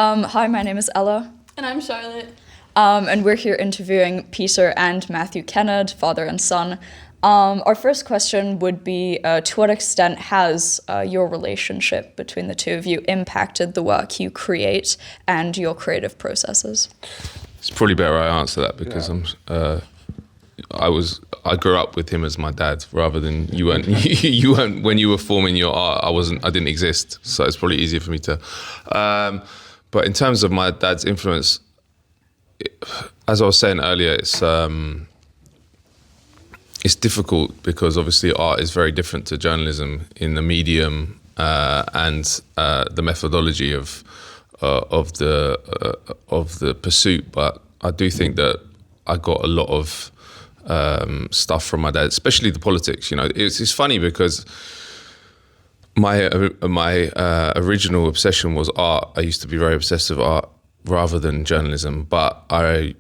Hi, my name is Ella. And I'm Charlotte. And we're here interviewing Peter and Matthew Kennard, father and son. Our first question would be, to what extent has your relationship between the two of you impacted the work you create and your creative processes? It's probably better I answer that because I grew up with him as my dad rather than you weren't. You weren't when you were forming your art. I didn't exist, so it's probably easier for me to. But in terms of my dad's influence, as I was saying earlier, it's difficult because obviously art is very different to journalism in the medium and the methodology of the pursuit. But I do think that I got a lot of stuff from my dad, especially the politics. You know, it's funny because my original obsession was art. I used to be very obsessed with art rather than journalism, but I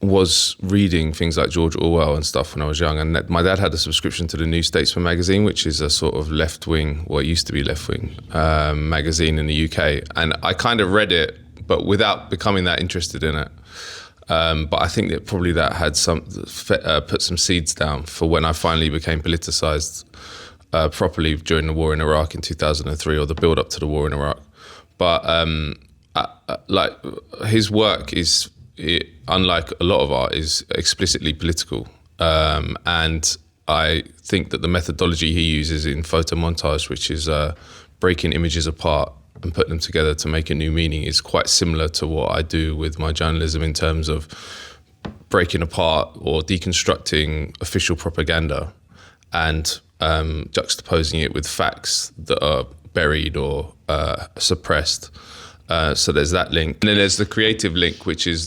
was reading things like George Orwell and stuff when I was young, and my dad had a subscription to the New Statesman magazine, which is a sort of left-wing, well, it used to be left-wing magazine in the UK, and I kind of read it, but without becoming that interested in it. But I think that probably that had put some seeds down for when I finally became politicized properly during the war in Iraq in 2003, or the build-up to the war in Iraq. But like his work is, unlike a lot of art, is explicitly political. And I think that the methodology he uses in photomontage, which is breaking images apart and putting them together to make a new meaning, is quite similar to what I do with my journalism in terms of breaking apart or deconstructing official propaganda and juxtaposing it with facts that are buried or suppressed. So there's that link. And then there's the creative link, which is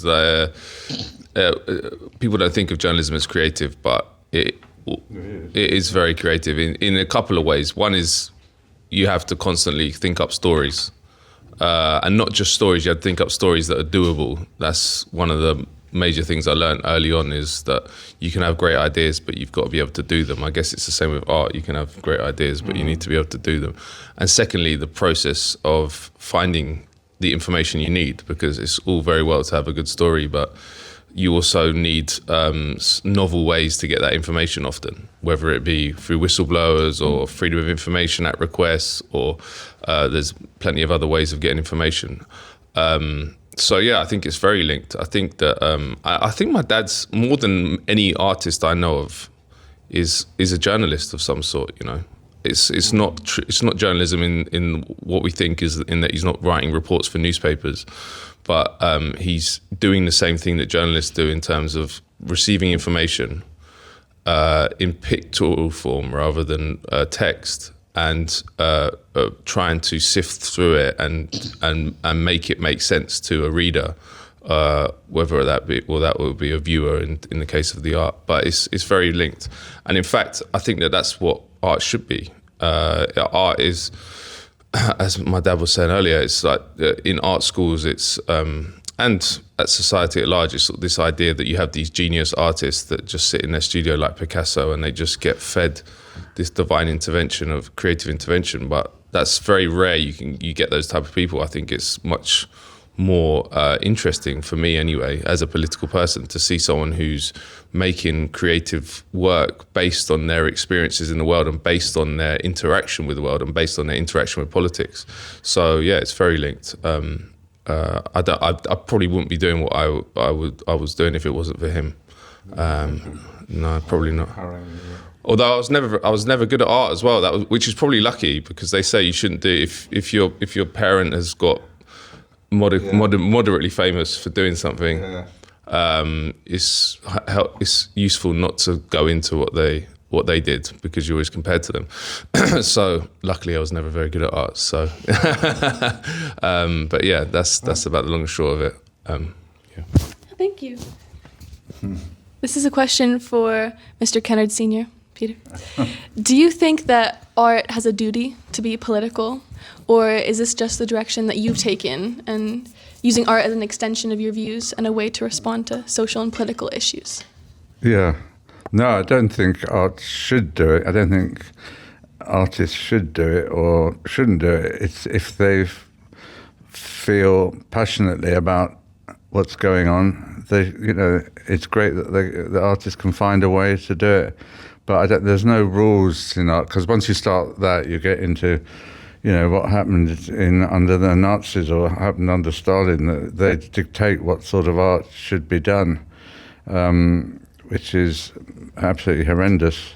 people don't think of journalism as creative, but it is very creative in a couple of ways. One is you have to constantly think up stories, and not just stories, you have to think up stories that are doable. That's one of the major things I learned early on, is that you can have great ideas, but you've got to be able to do them. I guess it's the same with art. You can have great ideas, but you need to be able to do them. And secondly, the process of finding the information you need, because it's all very well to have a good story, but you also need novel ways to get that information often, whether it be through whistleblowers or freedom of information at request, or there's plenty of other ways of getting information. So yeah, I think it's very linked. I think that I think my dad's, more than any artist I know of, is a journalist of some sort. You know, it's not journalism in what we think is, in that he's not writing reports for newspapers, but he's doing the same thing that journalists do in terms of receiving information in pictorial form rather than text, and trying to sift through it and make it make sense to a reader, whether that would be a viewer in the case of the art. But it's very linked, and in fact, I think that that's what art should be. Art is, as my dad was saying earlier, it's like in art schools, it's and at society at large, it's this idea that you have these genius artists that just sit in their studio like Picasso, and they just get fed this divine intervention of creative intervention. But that's very rare. You get those type of people. I think it's much more interesting for me anyway, as a political person, to see someone who's making creative work based on their experiences in the world, and based on their interaction with the world, and based on their interaction with politics. So yeah, it's very linked. I probably wouldn't be doing what I was doing if it wasn't for him. No, probably not. Although I was never good at art as well. Which is probably lucky, because they say you shouldn't do, if your parent has got moderately famous for doing something. It's useful not to go into what they did, because you're always compared to them. So luckily I was never very good at art. So, but yeah, that's about the long and short of it. Yeah. Thank you. This is a question for Mr. Kennard Sr., Peter. Do you think that art has a duty to be political, or is this just the direction that you've taken, and using art as an extension of your views and a way to respond to social and political issues? Yeah. No, I don't think art should do it. I don't think artists should do it or shouldn't do it. It's if they've feel passionately about what's going on, it's great that the artist can find a way to do it. But there's no rules in art, because once you start that, you get into, what happened under the Nazis or what happened under Stalin. They dictate what sort of art should be done, which is absolutely horrendous.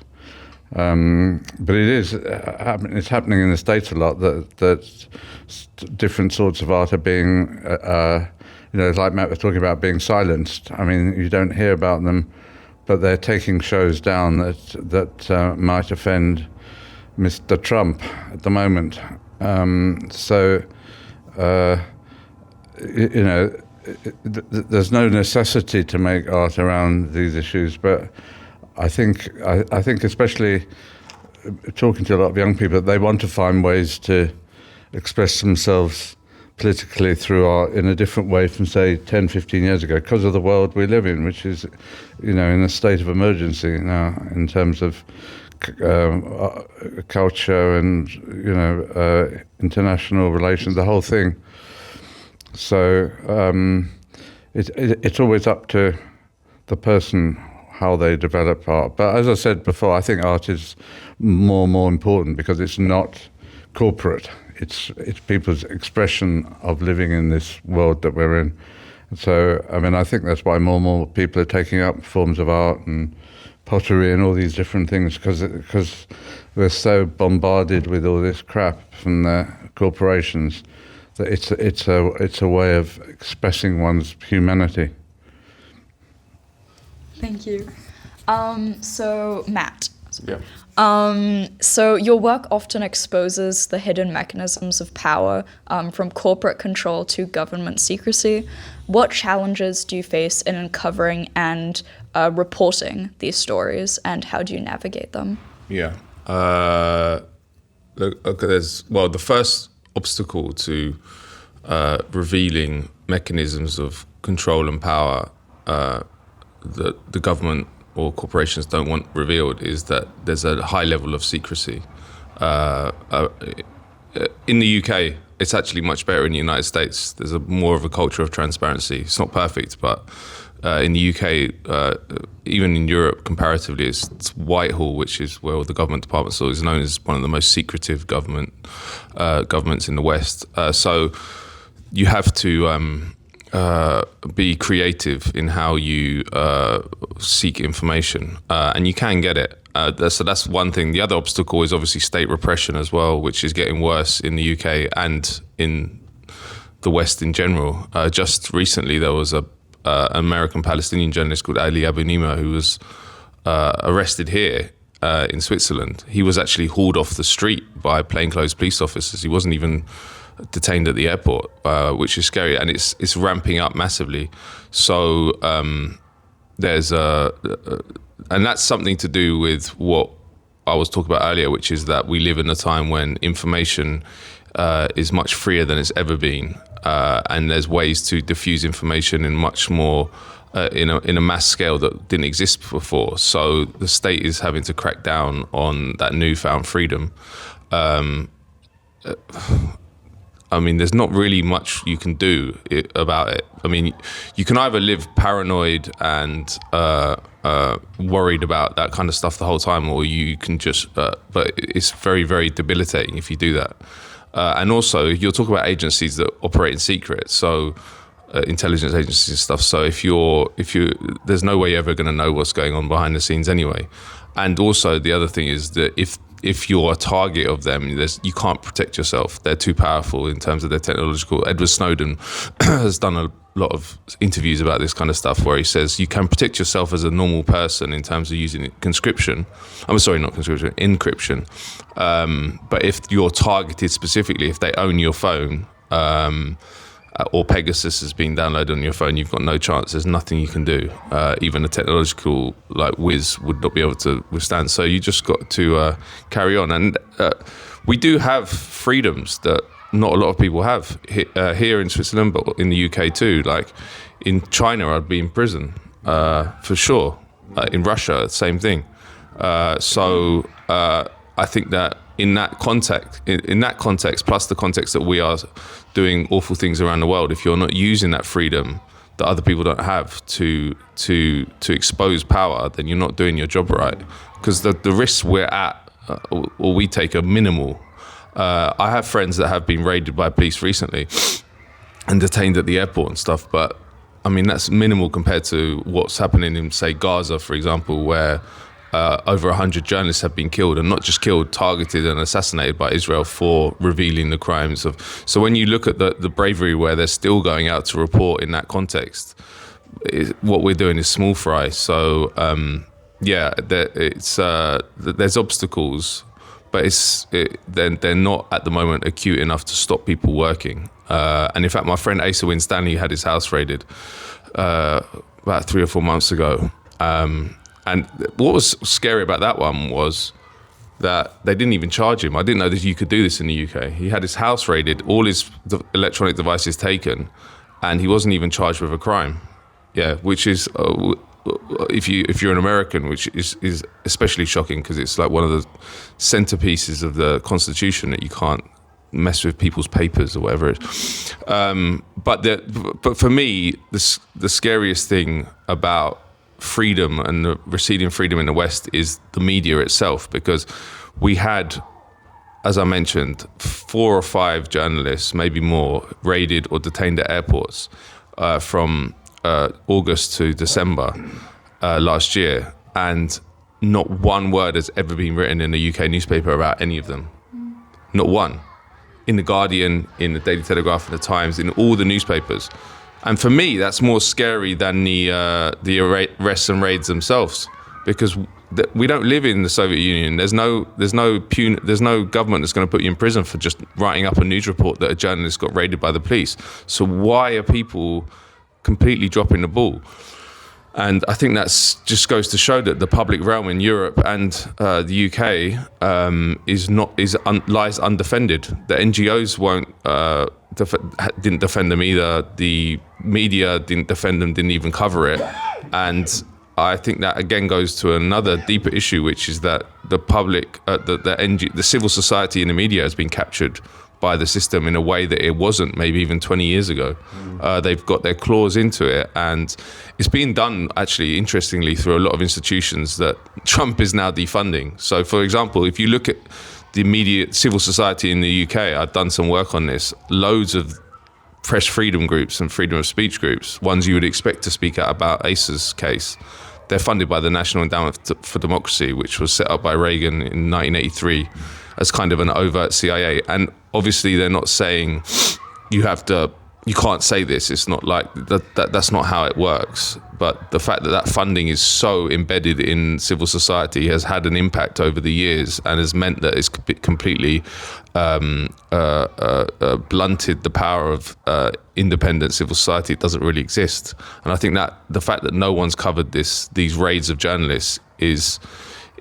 But it's happening in the States a lot that different sorts of art are being, like Matt was talking about, being silenced. I mean, you don't hear about them, but they're taking shows down that might offend Mr. Trump at the moment. There's no necessity to make art around these issues, but I think especially talking to a lot of young people, they want to find ways to express themselves politically through art in a different way from, say, 10, 15 years ago, because of the world we live in, which is, in a state of emergency now in terms of culture and, international relations, the whole thing. So it's always up to the person how they develop art. But as I said before, I think art is more and more important because it's not corporate. It's people's expression of living in this world that we're in. So, I think that's why more and more people are taking up forms of art and pottery and all these different things, because we're so bombarded with all this crap from the corporations that it's a way of expressing one's humanity. Thank you. So, Matt. Yeah. So your work often exposes the hidden mechanisms of power, from corporate control to government secrecy. What challenges do you face in uncovering and reporting these stories, and how do you navigate them? Yeah. The first obstacle to revealing mechanisms of control and power that the government or corporations don't want revealed is that there's a high level of secrecy. In the UK, it's actually much better in the United States. There's more of a culture of transparency. It's not perfect, but in the UK, even in Europe, comparatively, it's Whitehall, which is where all the government departments are, is known as one of the most secretive governments in the West. So you have to be creative in how you seek information, and you can get it. So that's one thing. The other obstacle is obviously state repression as well, which is getting worse in the UK and in the West in general. Just recently, there was an American-Palestinian journalist called Ali Abunimah who was arrested here in Switzerland. He was actually hauled off the street by plainclothes police officers. He wasn't even detained at the airport, which is scary, and it's ramping up massively. So there's and that's something to do with what I was talking about earlier, which is that we live in a time when information is much freer than it's ever been, and there's ways to diffuse information in much more in a mass scale that didn't exist before. So the state is having to crack down on that newfound freedom. There's not really much you can do about it. You can either live paranoid and worried about that kind of stuff the whole time, or you can just, but it's very, very debilitating if you do that. And also, you're talking about agencies that operate in secret, so intelligence agencies and stuff. So if you, there's no way you're ever going to know what's going on behind the scenes anyway. And also, the other thing is that if you're a target of them, you can't protect yourself. They're too powerful in terms of their technological. Edward Snowden has done a lot of interviews about this kind of stuff where he says you can protect yourself as a normal person in terms of using encryption. But if you're targeted specifically, if they own your phone, or Pegasus has been downloaded on your phone, you've got no chance. There's nothing you can do. Even a technological whiz would not be able to withstand. So you just got to carry on. And we do have freedoms that not a lot of people have here in Switzerland, but in the UK too. Like in China, I'd be in prison for sure. In Russia, same thing. I think that in that context, plus the context that we are doing awful things around the world, if you're not using that freedom that other people don't have to expose power, then you're not doing your job right. Because the risks we're at, or we take, are minimal. I have friends that have been raided by police recently and detained at the airport and stuff, but I mean, that's minimal compared to what's happening in, say, Gaza, for example, where over 100 journalists have been killed, and not just killed, targeted and assassinated by Israel for revealing the crimes of. So when you look at the bravery where they're still going out to report in that context, what we're doing is small fry. So there's obstacles, but they're not at the moment acute enough to stop people working. And in fact, my friend Asa Winstanley had his house raided about 3 or 4 months ago. And what was scary about that one was that they didn't even charge him. I didn't know that you could do this in the UK. He had his house raided, all his electronic devices taken, and he wasn't even charged with a crime. Yeah, which is, if you're an American, which is especially shocking, because it's like one of the centerpieces of the Constitution that you can't mess with people's papers or whatever it is. But for me, the scariest thing about freedom and the receding freedom in the West is the media itself, because we had, as I mentioned, 4 or 5 journalists, maybe more, raided or detained at airports from August to December last year, and not one word has ever been written in a UK newspaper about any of them. Not one. In The Guardian, in the Daily Telegraph, in the Times, in all the newspapers. And for me, that's more scary than the arrests and raids themselves, because we don't live in the Soviet Union. There's no government that's going to put you in prison for just writing up a news report that a journalist got raided by the police. So why are people completely dropping the ball? And I think that just goes to show that the public realm in Europe and the UK lies undefended. The NGOs didn't defend them either. The media didn't defend them, didn't even cover it. And I think that again goes to another deeper issue, which is that the public, the civil society in the media has been captured by the system in a way that it wasn't maybe even 20 years ago. They've got their claws into it, and it's being done actually interestingly through a lot of institutions that Trump is now defunding. So for example, if you look at the immediate civil society in the UK, I've done some work on this, loads of press freedom groups and freedom of speech groups, ones you would expect to speak out about Asa's case, they're funded by the National Endowment for Democracy, which was set up by Reagan in 1983 as kind of an overt CIA. And obviously they're not saying you can't say this. It's not like that's not how it works. But the fact that funding is so embedded in civil society has had an impact over the years, and has meant that it's completely blunted the power of independent civil society. It doesn't really exist. And I think that the fact that no one's covered these raids of journalists is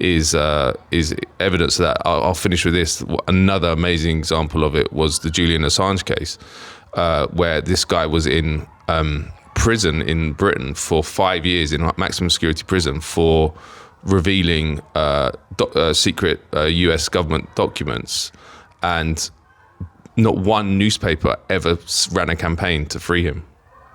evidence of that. I'll finish with this. Another amazing example of it was the Julian Assange case, where this guy was in prison in Britain for 5 years, in maximum security prison, for revealing secret US government documents, and not one newspaper ever ran a campaign to free him.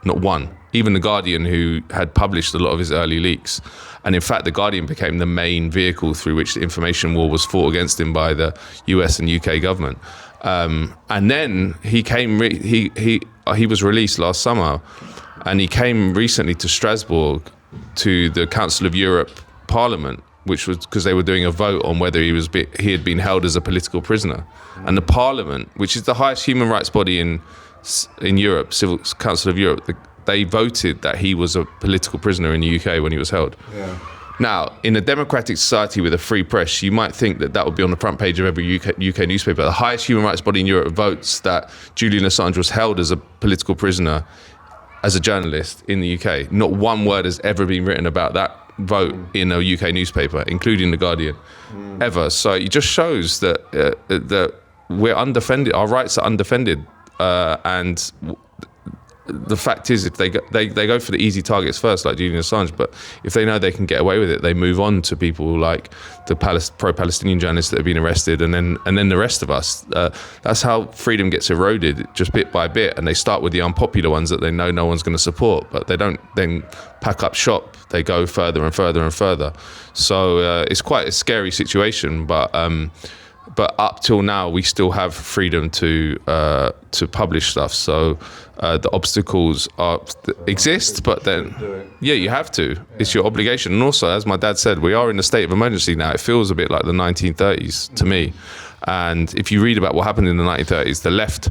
Not one. Even The Guardian, who had published a lot of his early leaks. And in fact, The Guardian became the main vehicle through which the information war was fought against him by the US and UK government. And then he came. He was released last summer, and he came recently to Strasbourg to the Council of Europe Parliament, which was because they were doing a vote on whether he had been held as a political prisoner. And the Parliament, which is the highest human rights body in Europe, Civil Council of Europe, they voted that he was a political prisoner in the UK when he was held. Yeah. Now, in a democratic society with a free press, you might think that would be on the front page of every UK newspaper. The highest human rights body in Europe votes that Julian Assange was held as a political prisoner, as a journalist in the UK. Not one word has ever been written about that vote in a UK newspaper, including The Guardian, ever. So it just shows that we're undefended. Our rights are undefended, and the fact is, if they go for the easy targets first, like Julian Assange, but if they know they can get away with it, they move on to people like the pro-Palestinian journalists that have been arrested, and then the rest of us. That's how freedom gets eroded, just bit by bit, and they start with the unpopular ones that they know no one's going to support, but they don't then pack up shop. They go further and further and further. So it's quite a scary situation, but up till now, we still have freedom to publish stuff. So the obstacles exist, but then, you have to. It's your obligation. And also, as my dad said, we are in a state of emergency now. It feels a bit like the 1930s to me. And if you read about what happened in the 1930s, the left,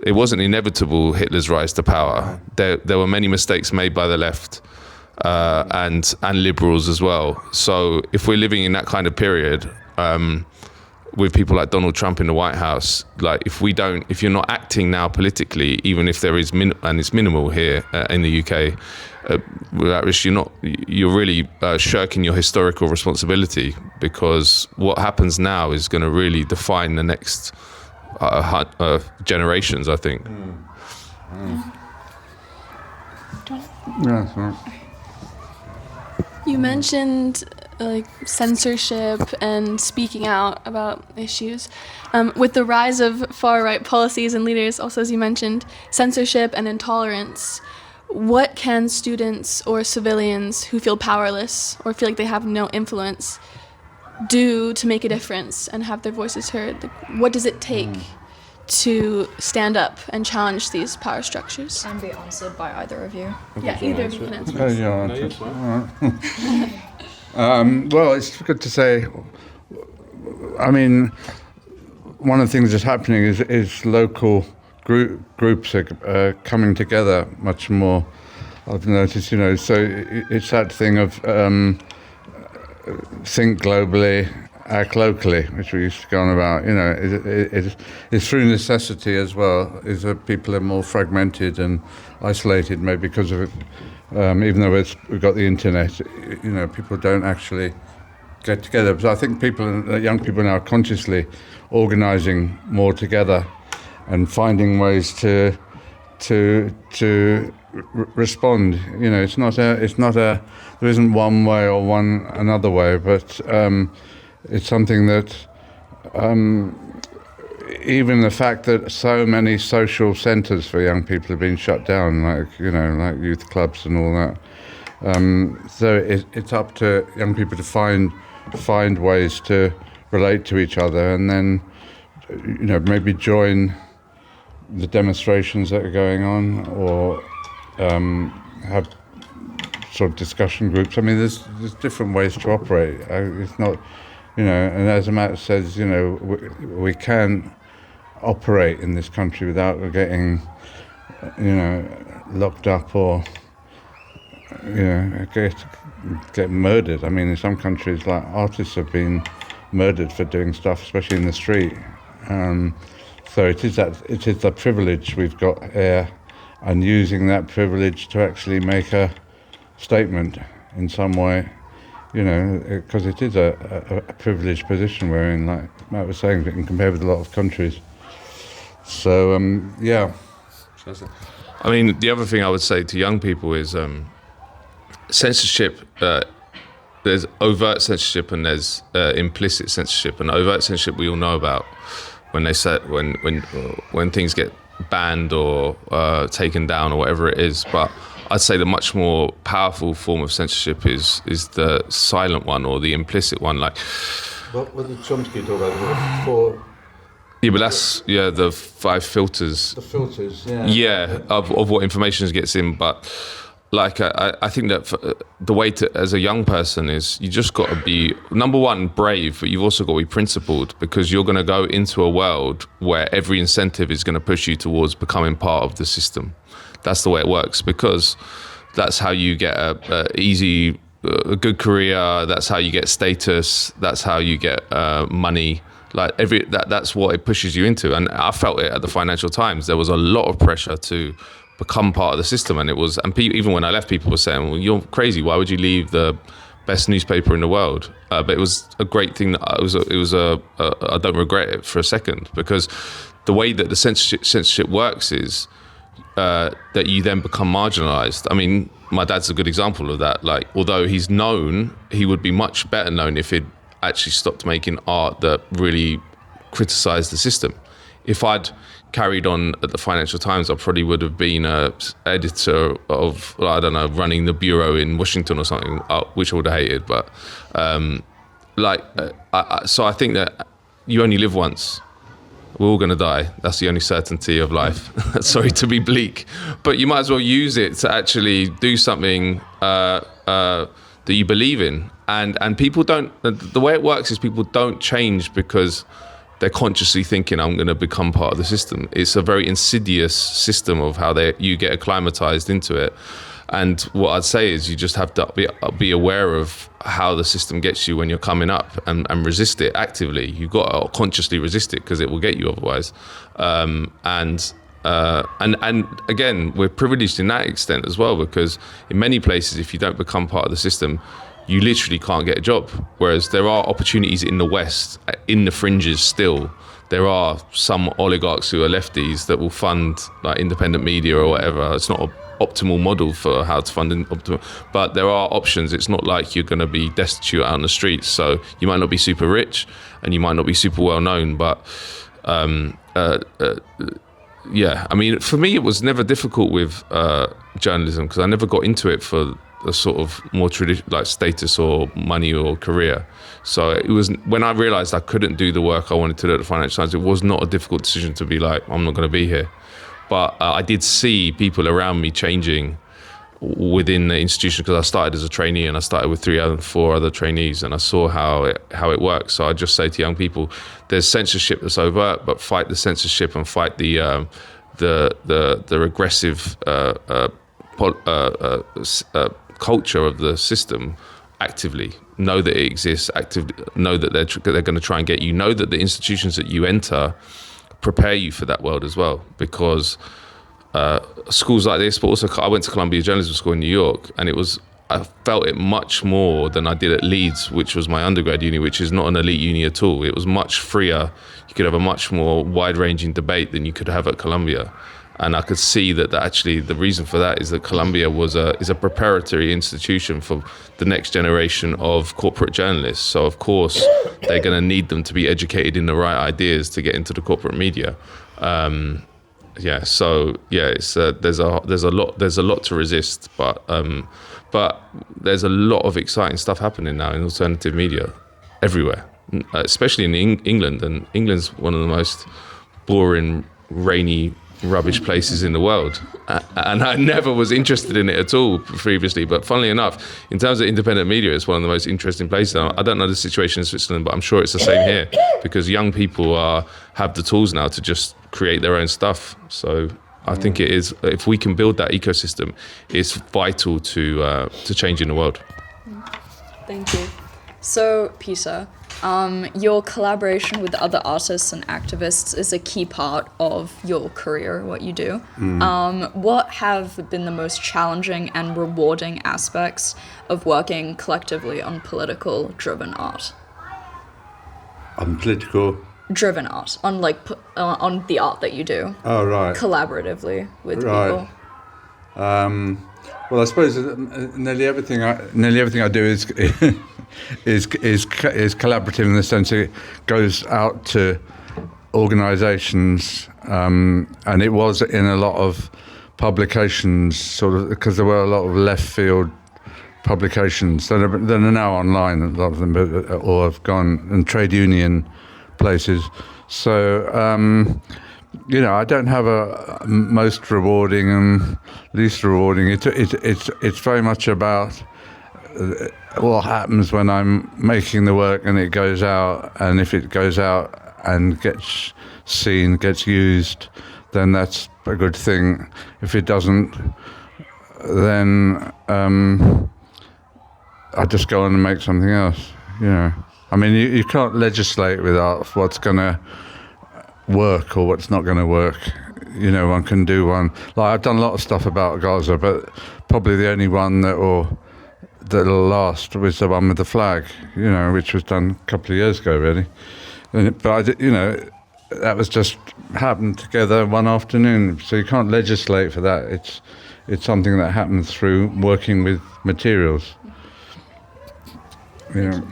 it wasn't inevitable, Hitler's rise to power. There were many mistakes made by the left. And liberals as well. So if we're living in that kind of period, with people like Donald Trump in the White House, like if you're not acting now politically, even if there is and it's minimal here in the UK, without risk, you're really shirking your historical responsibility, because what happens now is going to really define the next generations, I think. Yeah, sorry. You mentioned censorship and speaking out about issues. With the rise of far-right policies and leaders, also as you mentioned, censorship and intolerance, what can students or civilians who feel powerless or feel like they have no influence do to make a difference and have their voices heard? What does it take to stand up and challenge these power structures? And be answered by either of you. Yeah, either of you can answer. Well, it's good to say. I mean, one of the things that's happening is local groups are coming together much more. I've noticed, so it's that thing of think globally, act locally, which we used to go on about. It's through necessity as well. Is that people are more fragmented and isolated, maybe because of it. Even though we've got the internet, people don't actually get together. So I think young people now are consciously organising more together and finding ways to respond. There isn't one way or another way, but it's something that even the fact that so many social centres for young people have been shut down, like youth clubs and all that. So it's up to young people to find ways to relate to each other, and then maybe join the demonstrations that are going on, or have sort of discussion groups. I mean, there's different ways to operate. It's not, and as Matt says, we can operate in this country without getting, locked up or, get murdered. I mean, in some countries, like artists have been murdered for doing stuff, especially in the street. So it is the privilege we've got here, and using that privilege to actually make a statement in some way, because it is a privileged position we're in, like Matt was saying, we can compare with a lot of countries. So, yeah. I mean, the other thing I would say to young people is censorship. There's overt censorship and there's implicit censorship. And overt censorship we all know about, when when things get banned or taken down or whatever it is. But I'd say the much more powerful form of censorship is the silent one, or the implicit one. Like, what did Chomsky talk about? Yeah, but that's the 5 filters. The filters, yeah. Yeah, of what information gets in. But like I think that the way to, as a young person, is you just got to be, number one, brave, but you've also got to be principled, because you're going to go into a world where every incentive is going to push you towards becoming part of the system. That's the way it works, because that's how you get a good career. That's how you get status. That's how you get money. Like that's what it pushes you into. And I felt it at the Financial Times. There was a lot of pressure to become part of the system, and even when I left, people were saying, "Well, you're crazy. Why would you leave the best newspaper in the world?" But it was a great thing. I don't regret it for a second, because the way that the censorship works is, that you then become marginalized. I mean, my dad's a good example of that. Like, although he's known, he would be much better known if he'd actually stopped making art that really criticized the system. If I'd carried on at the Financial Times, I probably would have been a editor of, I don't know, running the bureau in Washington or something, which I would have hated. But so I think that you only live once. We're all going to die. That's the only certainty of life. Sorry to be bleak, but you might as well use it to actually do something that you believe in. And people don't. The way it works is people don't change because they're consciously thinking, I'm going to become part of the system. It's a very insidious system of how you get acclimatized into it. And what I'd say is you just have to be aware of how the system gets you when you're coming up and resist it actively. You've got to consciously resist it because it will get you otherwise. And again, we're privileged in that extent as well, because in many places, if you don't become part of the system, you literally can't get a job. Whereas there are opportunities in the West, in the fringes still. There are some oligarchs who are lefties that will fund like independent media or whatever. It's not an optimal model for how to fund but there are options. It's not like you're going to be destitute out on the streets. So you might not be super rich and you might not be super well known, but yeah, I mean, for me, it was never difficult with journalism because I never got into it for a sort of more traditional, like status or money or career. So it was when I realized I couldn't do the work I wanted to do at the Financial Times, it was not a difficult decision to be like, I'm not going to be here. But I did see people around me changing within the institution because I started as a trainee and I started with 4 other trainees and I saw how it works. So I just say to young people, there's censorship that's overt, but fight the censorship and fight the regressive culture of the system actively. Know that it exists, actively know that they're going to try and get you. Know that the institutions that you enter prepare you for that world as well, because schools like this, but also I went to Columbia Journalism School in New York, and I felt it much more than I did at Leeds, which was my undergrad uni, which is not an elite uni at all. It was much freer. You could have a much more wide-ranging debate than you could have at Columbia. And I could see that actually the reason for that is that Columbia is a preparatory institution for the next generation of corporate journalists. So of course they're going to need them to be educated in the right ideas to get into the corporate media. It's there's a lot to resist, but there's a lot of exciting stuff happening now in alternative media everywhere, especially in England. And England's one of the most boring, rainy, rubbish places in the world, and I never was interested in it at all previously, but funnily enough, in terms of independent media, it's one of the most interesting places. I don't know the situation in Switzerland, but I'm sure it's the same here, because young people have the tools now to just create their own stuff. So I think it is, if we can build that ecosystem, it's vital to changing the world. Thank you. So, Peter, your collaboration with other artists and activists is a key part of your career, what you do. What have been the most challenging and rewarding aspects of working collectively on political-driven art? On political? Driven art, on on the art that you do. Oh, right. Collaboratively with people. Well, I suppose nearly everything I do is collaborative in the sense it goes out to organisations, and it was in a lot of publications, sort of, because there were a lot of left field publications that are now online, a lot of them, or have gone, and trade union places. So I don't have a most rewarding and least rewarding. It's very much about what happens when I'm making the work and it goes out, and if it goes out and gets seen, gets used, then that's a good thing. If it doesn't, then I just go on and make something else. I mean, you can't legislate with art what's going to work or what's not going to work. One can do one. Like, I've done a lot of stuff about Gaza, but probably the only one that'll last was the one with the flag, which was done a couple of years ago, really. But that was just happened together one afternoon. So you can't legislate for that. It's something that happens through working with materials. You know.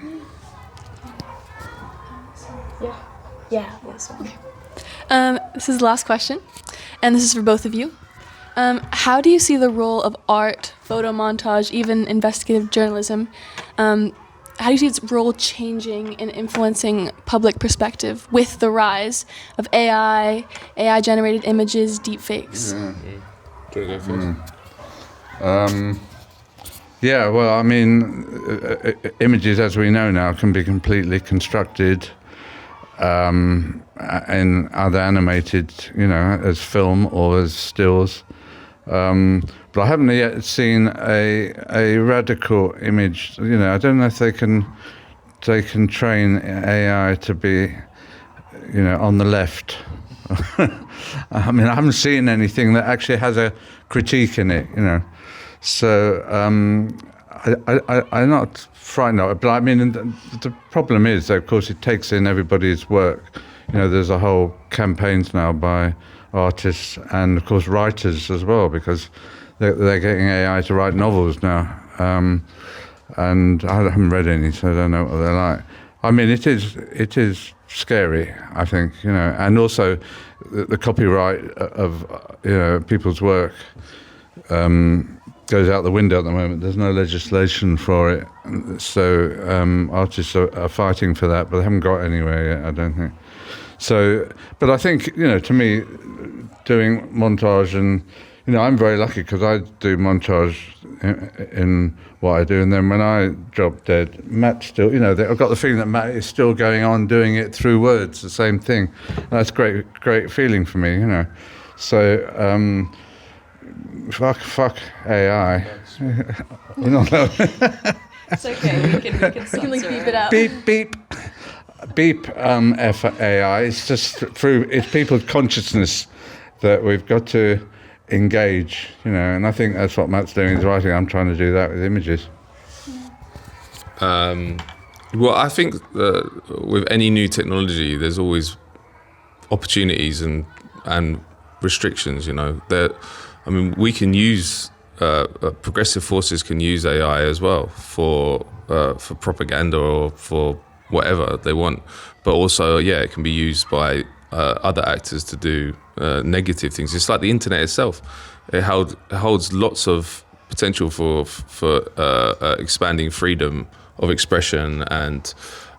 This is the last question, and this is for both of you. How do you see the role of art, photomontage, even investigative journalism? How do you see its role changing and influencing public perspective with the rise of AI, AI-generated images, deepfakes? Yeah, well, I mean, images, as we know now, can be completely constructed and either animated, as film or as stills. But I haven't yet seen a radical image. I don't know if they can train AI to be, on the left. I mean, I haven't seen anything that actually has a critique in it. So I'm not frightened of it. But I mean, the problem is, of course, it takes in everybody's work. There's a whole campaigns now by artists and, of course, writers as well, because they're getting AI to write novels now. And I haven't read any, so I don't know what they're like. I mean, it is scary, I think, and also the copyright of, people's work goes out the window at the moment. There's no legislation for it. So artists are fighting for that, but they haven't got anywhere yet, I don't think. So, but I think, to me, doing montage and, I'm very lucky because I do montage in what I do. And then when I drop dead, Matt still, I've got the feeling that Matt is still going on doing it through words, the same thing. And that's great feeling for me, So, fuck AI. It's okay, we can beep it out. Beep F AI. It's just it's people's consciousness that we've got to engage, and I think that's what Matt's doing in his writing. I'm trying to do that with images. Well, I think with any new technology, there's always opportunities and restrictions. We can use progressive forces can use AI as well for propaganda or for whatever they want, but also it can be used by other actors to do negative things. It's like the internet itself. It holds lots of potential for expanding freedom of expression and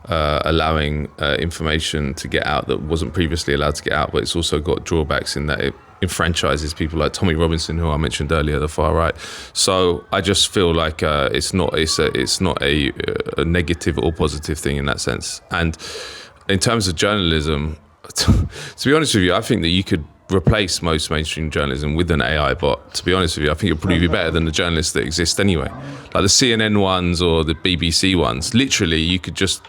allowing information to get out that wasn't previously allowed to get out. But it's also got drawbacks in that it enfranchises people like Tommy Robinson, who I mentioned earlier, the far right. So I just feel like it's not a negative or positive thing in that sense. And in terms of journalism, to be honest with you, I think that you could replace most mainstream journalism with an AI bot. To be honest with you, I think it'd probably be better than the journalists that exist anyway. Like the CNN ones or the BBC ones. Literally, you could just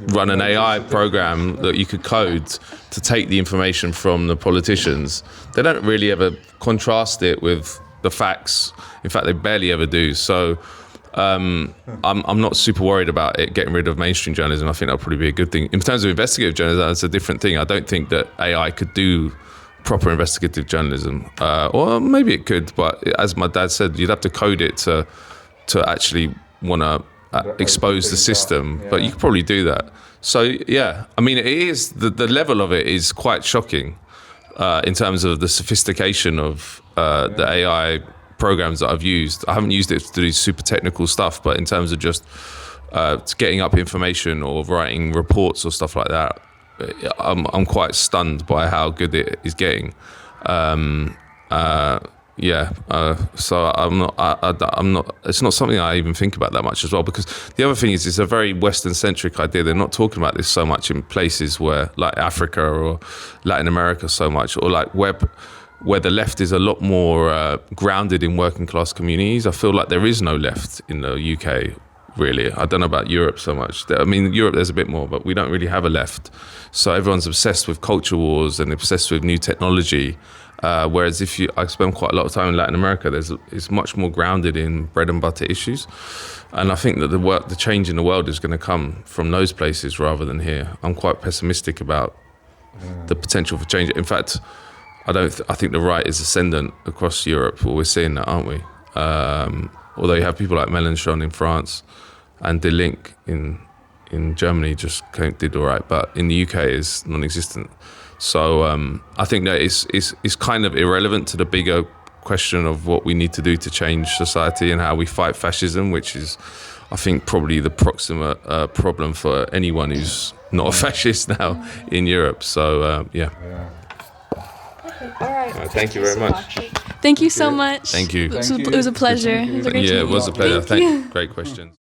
run an AI program that you could code to take the information from the politicians. They don't really ever contrast it with the facts. In fact, they barely ever do. So I'm not super worried about it getting rid of mainstream journalism. I think that'll probably be a good thing. In terms of investigative journalism, that's a different thing. I don't think that AI could do proper investigative journalism. Or maybe it could, but as my dad said, you'd have to code it to actually want to expose the system, but you could probably do that. So I mean, it is the level of it is quite shocking in terms of the sophistication of the AI programs that I've used. I haven't used it to do super technical stuff, but in terms of just getting up information or writing reports or stuff like that, I'm quite stunned by how good it is getting. So I'm not. It's not something I even think about that much as well, because the other thing is it's a very Western-centric idea. They're not talking about this so much in places where, like Africa or Latin America, so much, or like where the left is a lot more grounded in working-class communities. I feel like there is no left in the UK, really. I don't know about Europe so much. I mean, Europe there's a bit more, but we don't really have a left. So everyone's obsessed with culture wars and obsessed with new technology. Whereas I spend quite a lot of time in Latin America, it's much more grounded in bread and butter issues. And I think that the change in the world is going to come from those places rather than here. I'm quite pessimistic about the potential for change. In fact, I think the right is ascendant across Europe. Well, we're seeing that, aren't we? Although you have people like Mélenchon in France and De Link in Germany just did all right, but in the UK is non-existent. So I think that it's kind of irrelevant to the bigger question of what we need to do to change society and how we fight fascism, which is, I think, probably the proximate problem for anyone who's not a fascist now in Europe. So yeah. All right. Thank you very much. Thank you so much. Thank you. It was a pleasure. It was a great Yeah, to it meet was you. a pleasure. Thank you. Great questions.